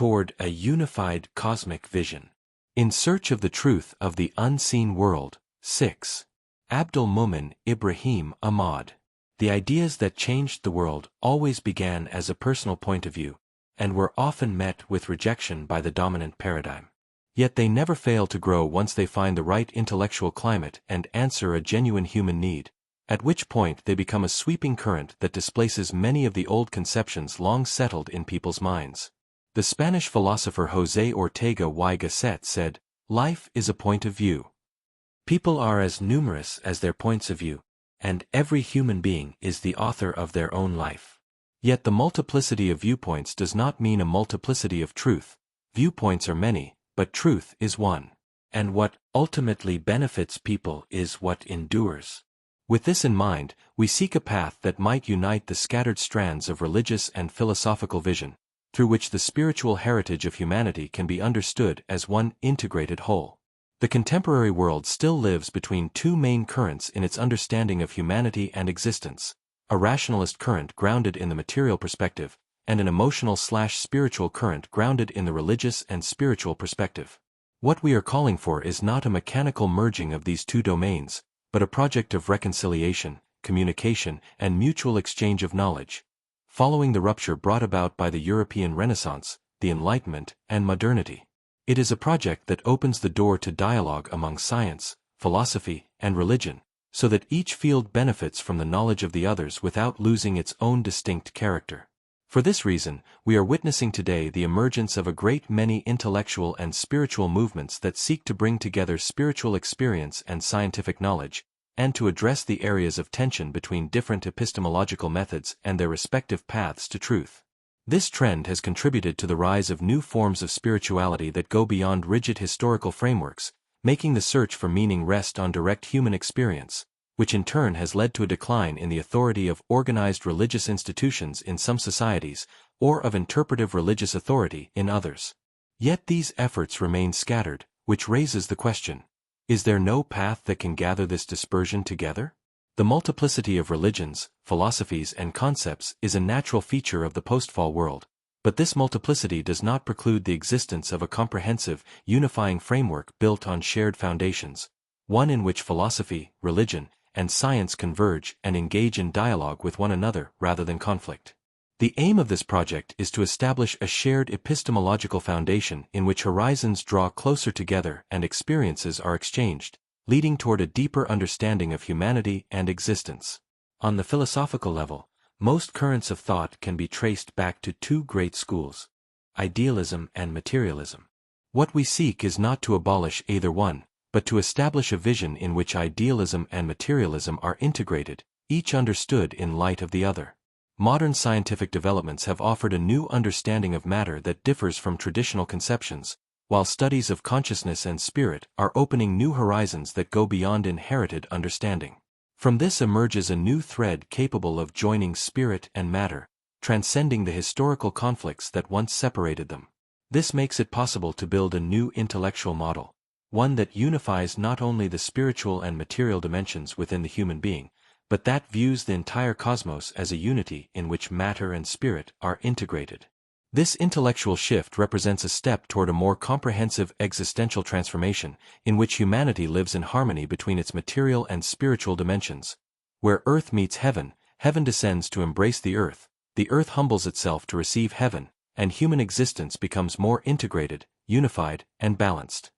toward a unified cosmic vision. In Search of the Truth of the Unseen World, 6. Abdel-Moumin Ahmed. The ideas that changed the world always began as a personal point of view, and were often met with rejection by the dominant paradigm. Yet they never fail to grow once they find the right intellectual climate and answer a genuine human need, at which point they become a sweeping current that displaces many of the old conceptions long settled in people's minds. The Spanish philosopher José Ortega y Gasset said, "Life is a point of view. People are as numerous as their points of view, and every human being is the author of their own life." Yet the multiplicity of viewpoints does not mean a multiplicity of truth. Viewpoints are many, but truth is one. And what ultimately benefits people is what endures. With this in mind, we seek a path that might unite the scattered strands of religious and philosophical vision, through which the spiritual heritage of humanity can be understood as one integrated whole. The contemporary world still lives between two main currents in its understanding of humanity and existence: a rationalist current grounded in the material perspective, and an emotional/spiritual current grounded in the religious and spiritual perspective. What we are calling for is not a mechanical merging of these two domains, but a project of reconciliation, communication, and mutual exchange of knowledge, following the rupture brought about by the European Renaissance, the Enlightenment, and modernity. It is a project that opens the door to dialogue among science, philosophy, and religion, so that each field benefits from the knowledge of the others without losing its own distinct character. For this reason, we are witnessing today the emergence of a great many intellectual and spiritual movements that seek to bring together spiritual experience and scientific knowledge, and to address the areas of tension between different epistemological methods and their respective paths to truth. This trend has contributed to the rise of new forms of spirituality that go beyond rigid historical frameworks, making the search for meaning rest on direct human experience, which in turn has led to a decline in the authority of organized religious institutions in some societies, or of interpretive religious authority in others. Yet these efforts remain scattered, which raises the question: is there no path that can gather this dispersion together? The multiplicity of religions, philosophies, and concepts is a natural feature of the post-fall world, but this multiplicity does not preclude the existence of a comprehensive, unifying framework built on shared foundations, one in which philosophy, religion, and science converge and engage in dialogue with one another rather than conflict. The aim of this project is to establish a shared epistemological foundation in which horizons draw closer together and experiences are exchanged, leading toward a deeper understanding of humanity and existence. On the philosophical level, most currents of thought can be traced back to two great schools: idealism and materialism. What we seek is not to abolish either one, but to establish a vision in which idealism and materialism are integrated, each understood in light of the other. Modern scientific developments have offered a new understanding of matter that differs from traditional conceptions, while studies of consciousness and spirit are opening new horizons that go beyond inherited understanding. From this emerges a new thread capable of joining spirit and matter, transcending the historical conflicts that once separated them. This makes it possible to build a new intellectual model, one that unifies not only the spiritual and material dimensions within the human being, but that views the entire cosmos as a unity in which matter and spirit are integrated. This intellectual shift represents a step toward a more comprehensive existential transformation, in which humanity lives in harmony between its material and spiritual dimensions. Where earth meets heaven, heaven descends to embrace the earth humbles itself to receive heaven, and human existence becomes more integrated, unified, and balanced.